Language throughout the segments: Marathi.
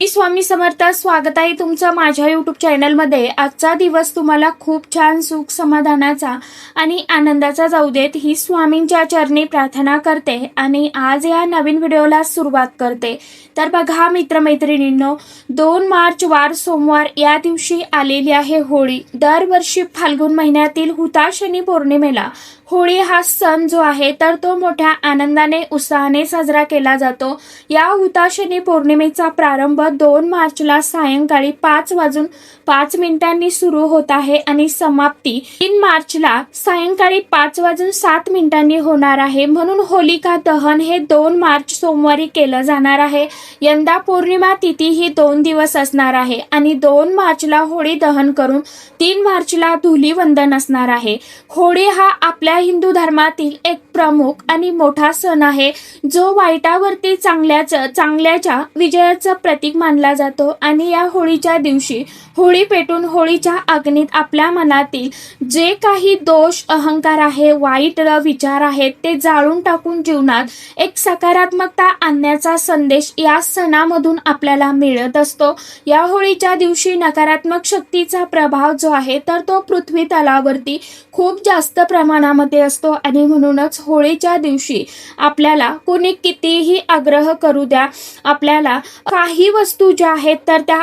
स्वामी समर्थ, स्वागत आहे तुमचं माझ्या यूट्यूब चॅनलमध्ये। आजचा दिवस तुम्हाला खूप छान सुख समाधानाचा आणि आनंदाचा जाऊ देत ही स्वामींच्या चरणी प्रार्थना करते आणि आज या नवीन व्हिडिओला सुरुवात करते। तर बघा मित्रमैत्रिणींनो, 2 मार्च वार सोमवार या दिवशी आलेली आहे होळी। दरवर्षी फाल्गुन महिन्यातील हुताशनी पौर्णिमेला होळी हा सण जो आहे तर तो मोठ्या आनंदाने उत्साहाने साजरा केला जातो। या हुताशनी पौर्णिमेचा प्रारंभ 2 मार्चला सायंकाळी 5:05 सुरू होत आहे आणि समाप्ती 3 मार्चला सायंकाळी 5:07 होणार आहे। म्हणून होलिका दहन हे 2 मार्च सोमवारी केलं जाणार आहे। यंदा पौर्णिमा तिथी ही 2 दिवस असणार आहे आणि 2 मार्चला होळी दहन करून 3 मार्चला धुलीवंदन असणार आहे। होळी हा आपल्या हिंदू धर्मातील एक प्रमुख आणि मोठा सण आहे, जो वाईटावरती चांगल्याच्या विजयाचं प्रतीक मानला जातो। आणि या होळीच्या दिवशी होळी पेटून होळीच्या अग्नीत आपल्या मनातील जे काही दोष, अहंकार आहे, वाईट विचार आहेत ते जाळून टाकून जीवनात एक सकारात्मकता आणण्याचा संदेश या सणामधून आपल्याला मिळत असतो। या होळीच्या दिवशी नकारात्मक शक्तीचा प्रभाव जो आहे तर तो पृथ्वी तलावरती खूप जास्त प्रमाणामध्ये असतो आणि म्हणूनच होळीच्या दिवशी आपल्याला कोणी कितीही आग्रह करू द्या, आपल्याला काही वस्तू ज्या आहेत तर त्या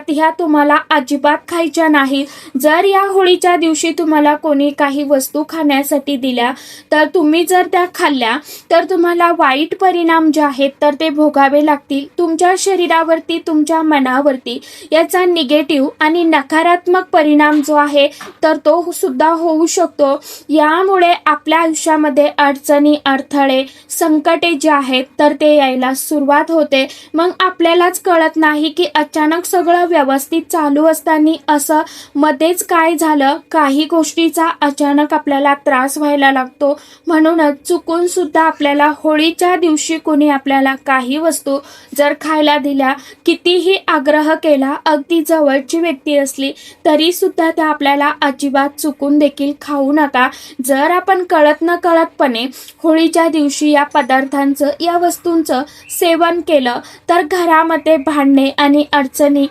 ह्या तुम्हाला अजिबात खायच्या नाही। जर या होळीच्या दिवशी तुम्हाला कोणी काही वस्तू खाण्यासाठी दिल्या तर तुम्ही जर त्या खाल्ल्या तर तुम्हाला वाईट परिणाम जे आहेत तर ते भोगावे लागतील। तुमच्या शरीरावरती, तुमच्या मनावरती याचा निगेटिव्ह आणि नकारात्मक परिणाम जो आहे तर तो सुद्धा होऊ शकतो। यामुळे आपल्या आयुष्यामध्ये अडचणी, अडथळे, संकटे जे आहेत तर ते यायला सुरुवात होते। मग आपल्यालाच कळत नाही की अचानक सगळं व्यवस्थित चालू असताना असं मध्येच काय झालं, काही गोष्टीचा अचानक आपल्याला त्रास व्हायला लागतो। म्हणूनच चुकून सुद्धा आपल्याला होळीच्या दिवशी कोणी आपल्याला काही वस्तू जर खायला दिल्या, कितीही आग्रह केला, अगदी जवळची व्यक्ती असली तरी सुद्धा त्या आपल्याला अजिबात चुकून देखील खाऊ नका। जर आपण कळत न कळतपणे होळीच्या दिवशी या पदार्थांचं, या वस्तूंचं सेवन केलं तर घरामध्ये भांडणे आणि अडचणी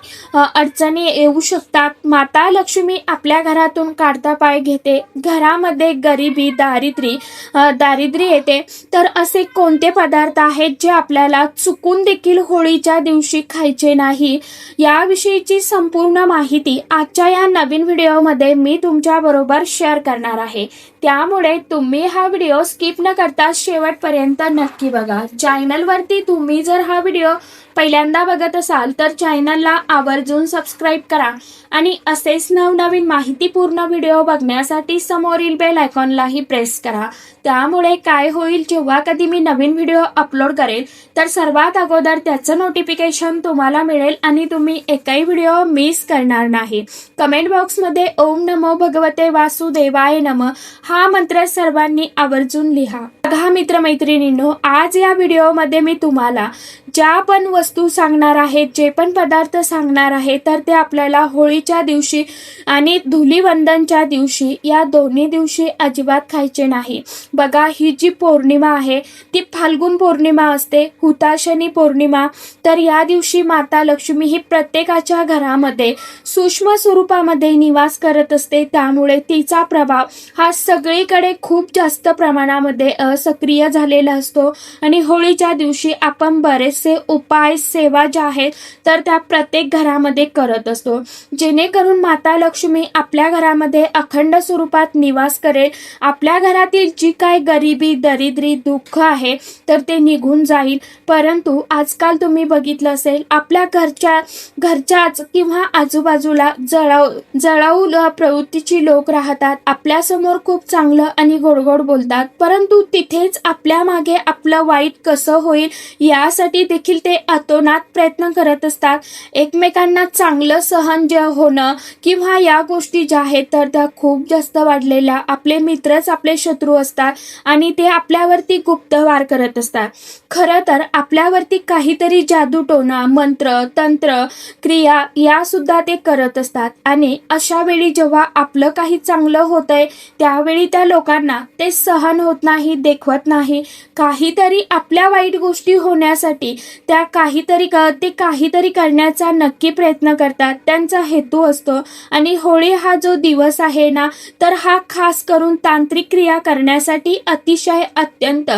येऊ शकतात। माता लक्ष्मी आपल्या घरातून काढता पाय घेते, घरामध्ये गरिबी, दारिद्र्य येते। तर असे कोणते पदार्थ आहेत जे आपल्याला चुकून देखील होळीच्या दिवशी खायचे नाही, याविषयीची संपूर्ण माहिती आजच्या या नवीन व्हिडिओमध्ये मी तुमच्या बरोबर शेअर करणार आहे। त्यामुळे तुम्ही हा व्हिडिओ स्किप न करता शेवटपर्यंत नक्की बघा। चॅनलवरती तुम्ही जर हा व्हिडिओ पहिल्यांदा बघत असाल तर चॅनलला आवर्जून सबस्क्राईब करा आणि असेच नवनवीन माहितीपूर्ण व्हिडिओ बघण्यासाठी समोरील बेल आयकॉनलाही प्रेस करा। त्यामुळे काय होईल, जेव्हा कधी मी नवीन व्हिडिओ अपलोड करेल तर सर्वात अगोदर त्याचं नोटिफिकेशन तुम्हाला मिळेल आणि तुम्ही एकही व्हिडिओ मिस करणार नाही। कमेंट बॉक्समध्ये ओम नमो भगवते वासुदेवाय नमः हा मंत्र सर्वांनी आवर्जून लिहा। बघा मित्रमैत्रिणींनो, आज या व्हिडिओमध्ये मी तुम्हाला ज्या पण वस्तू सांगणार आहे, जे पण पदार्थ सांगणार आहे तर ते आपल्याला होळीच्या दिवशी आणि धुलीवंदनच्या दिवशी, या दोन्ही दिवशी अजिबात खायचे नाही। बघा, ही जी पौर्णिमा आहे ती फाल्गुन पौर्णिमा असते, हुताशनी पौर्णिमा। तर या दिवशी माता लक्ष्मी ही प्रत्येकाच्या घरामध्ये सूक्ष्म स्वरूपामध्ये निवास करत असते, त्यामुळे तिचा प्रभाव हा सगळीकडे खूप जास्त प्रमाणामध्ये सक्रिय झालेला असतो। आणि होळीच्या दिवशी आपण बरेचसे उपाय, सेवा ज्या आहेत तर त्या प्रत्येक घरामध्ये करत असतो, जेणेकरून माता लक्ष्मी आपल्या घरामध्ये अखंड स्वरूपात निवास करेल। आपल्या घरातील जी काय गरिबी, दारिद्र्य, दुःख आहे तर ते निघून जाईल। परंतु आजकाल तुम्ही बघितलं असेल, आपल्या घरच्याच किंवा आजूबाजूला जळाऊ प्रवृत्तीची लोक राहतात। आपल्या समोर खूप चांगलं आणि गोडगोड बोलतात, परंतु तिथेच आपल्या मागे आपलं वाईट कसं होईल यासाठी देखील ते अतोनात प्रयत्न करत असतात। एकमेकांना चांगलं सहन जे होणं किंवा या गोष्टी ज्या आहेत तर त्या खूप जास्त वाढलेल्या, आपले मित्रच आपले शत्रू असतात आणि ते आपल्यावरती गुप्त वार करत असतात। खरं तर आपल्यावरती काहीतरी जादूटोणा, मंत्र, तंत्र, क्रिया या सुद्धा ते करत असतात। आणि अशा वेळी जेव्हा आपलं काही चांगलं होतंय त्यावेळी त्या लोकांना ते सहन होत नाही, देखवत नाही। काहीतरी आपल्या वाईट गोष्टी होण्यासाठी ते काहीतरी करण्याचा नक्की प्रयत्न करतात, त्यांचा हेतू असतो. आणि होळी हा जो दिवस आहे ना, तर हा खास करून तांत्रिक क्रिया करण्यासाठी अतिशय अत्यंत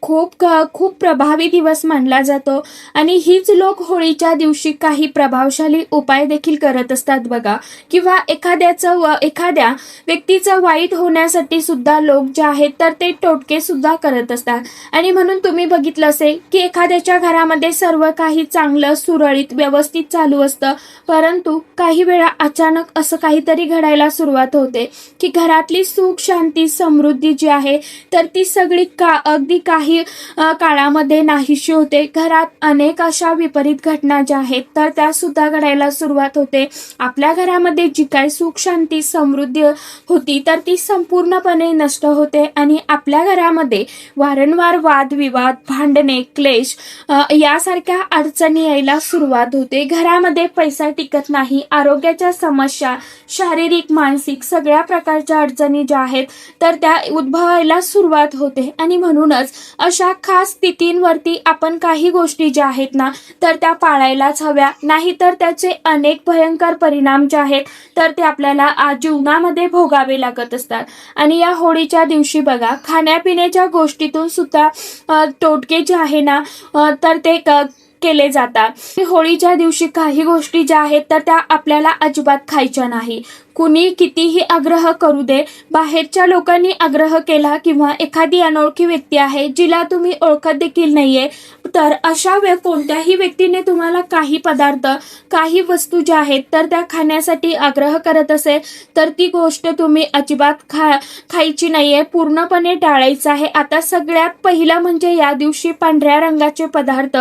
खूप प्रभावी दिवस मानला जातो. आणि हीच लोक होळीच्या दिवशी काही प्रभावशाली उपाय देखील करत असतात बघा. किंवा एखाद्या व्यक्तीचं वाईट होण्यासाठी सुद्धा लोक जे आहेत तर ते टोटके सुद्धा करत असतात. आणि म्हणून तुम्ही बघितलं असेल की एखाद्याच्या घरामध्ये सर्व काही चांगलं सुरळीत व्यवस्थित चालू असतं, परंतु काही वेळा अचानक असं काहीतरी घडायला सुरुवात होते की घरातली सुख शांती समृद्धी जी आहे तर ती सगळी अगदी काही काळामध्ये नाहीशी होते. घरात अनेक अशा विपरीत घटना ज्या आहेत तर त्या सुद्धा घडायला सुरुवात होते. आपल्या घरामध्ये जी काय सुख शांती समृद्धी होती तर ती संपूर्णपणे नष्ट होते. आणि आपल्या घरामध्ये वारंवार वादविवाद, भांडणे, क्लेश यासारख्या अडचणी यायला सुरुवात होते. घरामध्ये पैसा टिकत नाही, आरोग्याच्या समस्या, शारीरिक मानसिक सगळ्या प्रकारच्या अडचणी ज्या आहेत तर त्या उद्भवायला सुरुवात होते. आणि म्हणूनच अशा खास स्थितींवरती आपण काही गोष्टी ज्या आहेत ना तर त्या पाळायलाच हव्या, नाहीतर त्याचे अनेक भयंकर परिणाम जे आहेत तर ते आपल्याला जीवनामध्ये भोगावे लागत असतात. आणि या होळीच्या दिवशी बघा, खाण्यापिण्याच्या गोष्टीतून सुद्धा टोटके जे आहे ना तर ते केले जातात. होळीच्या दिवशी काही गोष्टी ज्या आहेत तर त्या आपल्याला अजिबात खायच्या नाही. कुणी कितीही आग्रह करू दे, बाहेरच्या लोकांनी आग्रह केला किंवा एखादी अनोळखी व्यक्ती आहे जिला तुम्ही ओळखत देखील नाहीये, तर अशा कोणत्याही व्यक्तीने तुम्हाला काही पदार्थ, काही वस्तू ज्या आहेत तर त्या खाण्यासाठी आग्रह करत असेल तर ती गोष्ट तुम्ही अजिबात खायची नाहीये, पूर्णपणे टाळायचं आहे. आता सगळ्यात पहिलं म्हणजे या दिवशी पांढऱ्या रंगाचे पदार्थ,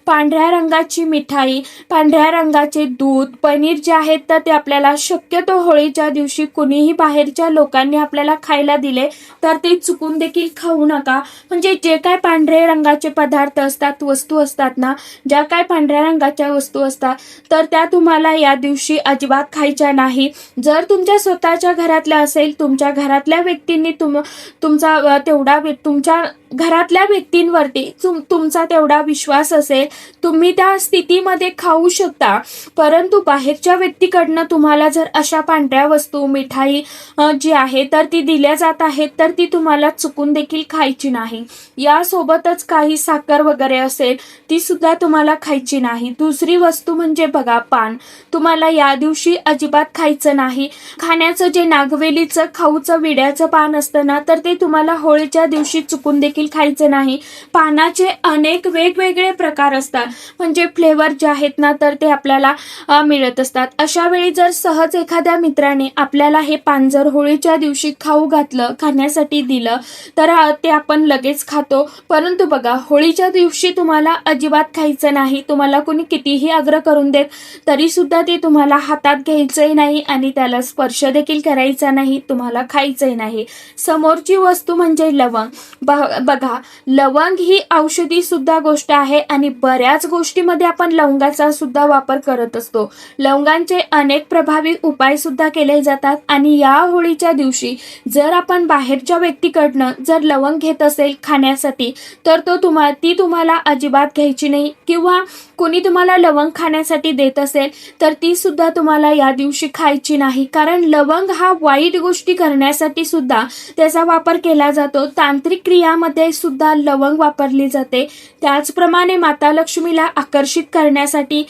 पांढऱ्या रंगाची मिठाई, पांढऱ्या रंगाचे दूध, पनीर जे आहेत तर ते आपल्याला शक्यतो होळीच्या दिवशी कुणीही बाहेरच्या लोकांनी आपल्याला खायला दिले तर ते चुकून देखील खाऊ नका. म्हणजे जे काय पांढरे रंगाचे पदार्थ असतात, वस्तू असतात ना, ज्या काय पांढऱ्या रंगाच्या वस्तू असतात तर त्या तुम्हाला या दिवशी अजिबात खायच्या नाही. जर तुमच्या स्वतःच्या घरातल्या असेल, तुमच्या घरातल्या व्यक्तींनी तुमच्या घरातल्या व्यक्तींवरती तुमचा तेवढा विश्वास असेल, तुम्ही त्या स्थितीमध्ये खाऊ शकता. परंतु बाहेरच्या व्यक्तीकडनं तुम्हाला जर अशा पांढऱ्या वस्तू, मिठाई जी आहे तर ती दिल्या जात आहेत तर ती तुम्हाला चुकून देखील खायची नाही. यासोबतच काही साखर वगैरे असेल ती सुद्धा तुम्हाला खायची नाही. दुसरी वस्तू म्हणजे बघा, पान तुम्हाला या दिवशी अजिबात खायचं नाही. खाण्याचं जे नागवेलीचं खाऊचं विड्याचं पान असतं ना तर ते तुम्हाला होळीच्या दिवशी चुकून देखील खायचं नाही. पानाचे अनेक वेगवेगळे प्रकार असतात, म्हणजे फ्लेवर जे आहेत ना तर ते आपल्याला मिळत असतात. अशा वेळी जर सहज एखाद्या मित्राने आपल्याला हे पान जर होळीच्या दिवशी खाऊ घातलं, खाण्यासाठी दिलं तर ते आपण लगेच खातो. परंतु बघा, होळीच्या दिवशी तुम्हाला अजिबात खायचं नाही. तुम्हाला कोणी कितीही आग्रह करून देत तरी सुद्धा ते तुम्हाला हातात घ्यायचंही नाही आणि त्याला स्पर्श देखील करायचा नाही, तुम्हाला खायचंही नाही. समोरची वस्तू म्हणजे लवंग. बघा, लवंग ही औषधी सुद्धा गोष्ट आहे आणि बऱ्याच गोष्टीमध्ये आपण लवंगाचा सुद्धा वापर करत असतो. लवंगांचे अनेक प्रभावी उपाय सुद्धा केले जातात. आणि या होळीच्या दिवशी जर आपण बाहेरच्या व्यक्तीकडनं जर लवंग घेत असेल खाण्यासाठी तर ती तुम्हाला अजिबात घ्यायची नाही. किंवा कोणी तुम्हाला लवंग खाण्यासाठी देत असेल तर ती सुद्धा तुम्हाला या दिवशी खायची नाही. कारण लवंग हा वाईट गोष्टी करण्यासाठी सुद्धा त्याचा वापर केला जातो. तांत्रिक क्रियामध्ये सुद्धा लवंग वापरली जाते. त्याचप्रमाणे माता लक्ष्मीला आकर्षित करण्यासाठी,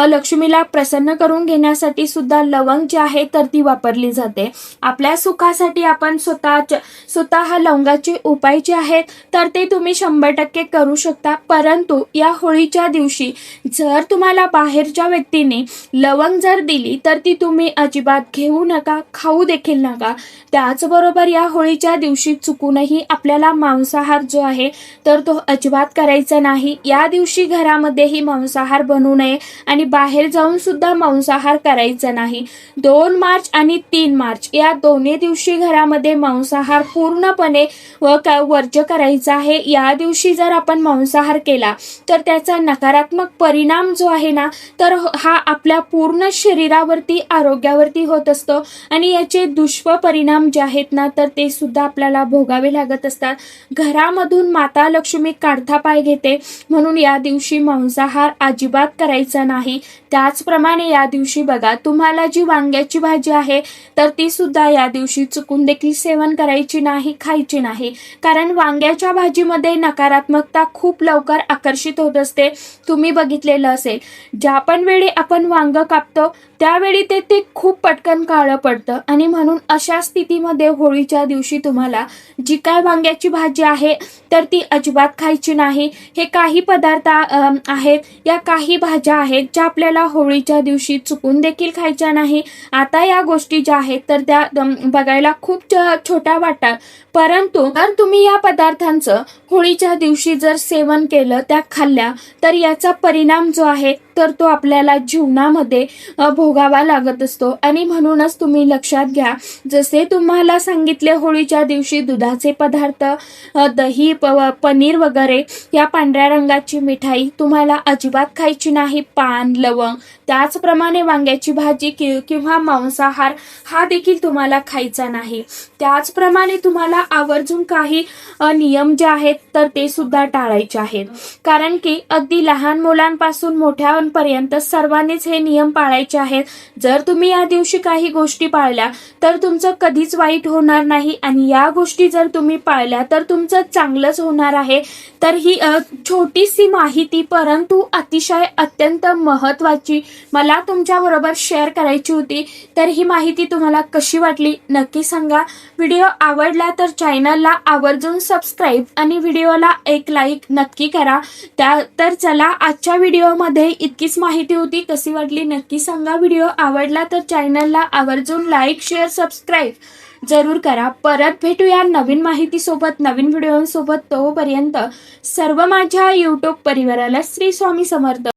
लक्ष्मीला प्रसन्न करून घेण्यासाठी सुद्धा लवंग जी आहे तर ती वापरली जाते. आपल्या सुखासाठी आपण स्वतः लवंगाचे उपाय जे आहेत तर ते तुम्ही 100% करू शकता. परंतु या होळीच्या दिवशी जर तुम्हाला बाहेरच्या व्यक्तीने लवंग जर दिली तर ती तुम्ही अजिबात घेऊ नका, खाऊ देखील नका. त्याचबरोबर या होळीच्या दिवशी चुकूनही आपल्याला मांसाहार जो आहे तर तो अजिबात करायचा नाही. या दिवशी घरामध्येही मांसाहार बनवू नये आणि बाहेर जाऊन सुद्धा मांसाहार करायचा नाही. 2 मार्च आणि 3 मार्च या दोन्ही दिवशी घरामध्ये मांसाहार पूर्णपणे वर्ज्य करायचा आहे. या दिवशी जर आपण मांसाहार केला तर त्याचा नकारात्मक परिणाम परिणाम जो आहे ना, तर हा आपल्या पूर्ण शरीरावरती, आरोग्यावरती होत असतो आणि याचे दुष्परिणाम जे आहेत ना, तर ते सुद्धा आपल्याला भोगावे लागत असतात. घरामधून माता लक्ष्मी काढता पाय घेते, म्हणून या दिवशी मांसाहार अजिबात करायचा नाही. त्याचप्रमाणे या दिवशी बघा, तुम्हाला जी वांग्याची भाजी आहे तर ती सुद्धा या दिवशी चुकून देखील सेवन करायची नाही, खायची नाही. कारण वांग्याच्या भाजीमध्ये नकारात्मकता खूप लवकर आकर्षित होत असते. तुम्ही बघितलेलं असेल, ज्या पण वेळी आपण वांग कापतो त्यावेळी ते खूप पटकन काळं पडतं आणि म्हणून अशा स्थितीमध्ये होळीच्या दिवशी तुम्हाला जी काय वांग्याची भाजी आहे तर ती अजिबात खायची नाही. हे काही पदार्थ आहेत, या काही भाज्या आहेत ज्या आपल्याला होळीच्या दिवशी चुकून देखील खायच्या नाही. आता या गोष्टी ज्या आहेत तर त्या बघायला खूप छोट्या वाटतात, परंतु जर तुम्ही या पदार्थांचं होळीच्या दिवशी जर सेवन केलं, त्या खाल्ल्या, तर याचा परिणाम जो आहे तर तो आपल्याला जीवनामध्ये भोगावा लागत असतो. आणि म्हणूनच तुम्ही लक्षात घ्या, जसे तुम्हाला सांगितले होळीच्या दिवशी दुधाचे पदार्थ, दही, पनीर वगैरे, या पांढऱ्या रंगाची मिठाई तुम्हाला अजिबात खायची नाही, पान, लवंग. त्याचप्रमाणे वांग्याची भाजी किंवा मांसाहार हा देखील तुम्हाला खायचा नाही. त्याचप्रमाणे तुम्हाला आवर्जून काही नियम जे आहेत तर ते सुद्धा टाळायचे आहेत. कारण की अगदी लहान मुलांपासून मोठ्यांपर्यंत सर्वांनीच हे नियम पाळायचे आहेत. जर तुम्ही या दिवशी काही गोष्टी पाळल्या तर तुमचं कधीच वाईट होणार नाही आणि या गोष्टी जर तुम्ही पाळल्या तर तुमचं चांगलंच होणार आहे. तर ही छोटीशी माहिती परंतु अतिशय अत्यंत महत्त्वाची मला तुमच्याबरोबर शेअर करायची होती. तर ही माहिती तुम्हाला कशी वाटली नक्की सांगा. व्हिडिओ आवडला तर चॅनलला आवर्जून सबस्क्राईब आणि व्हिडिओला एक लाईक नक्की करा. तर चला, आजच्या व्हिडिओमध्ये इतकीच माहिती होती. कशी वाटली नक्की सांगा. व्हिडिओ आवडला तर चॅनलला आवर्जून लाईक, शेअर, सबस्क्राईब जरूर करा. परत भेटूया नवीन माहितीसोबत, नवीन व्हिडिओसोबत. तोपर्यंत सर्व माझ्या यूट्यूब परिवाराला श्री स्वामी समर्थ.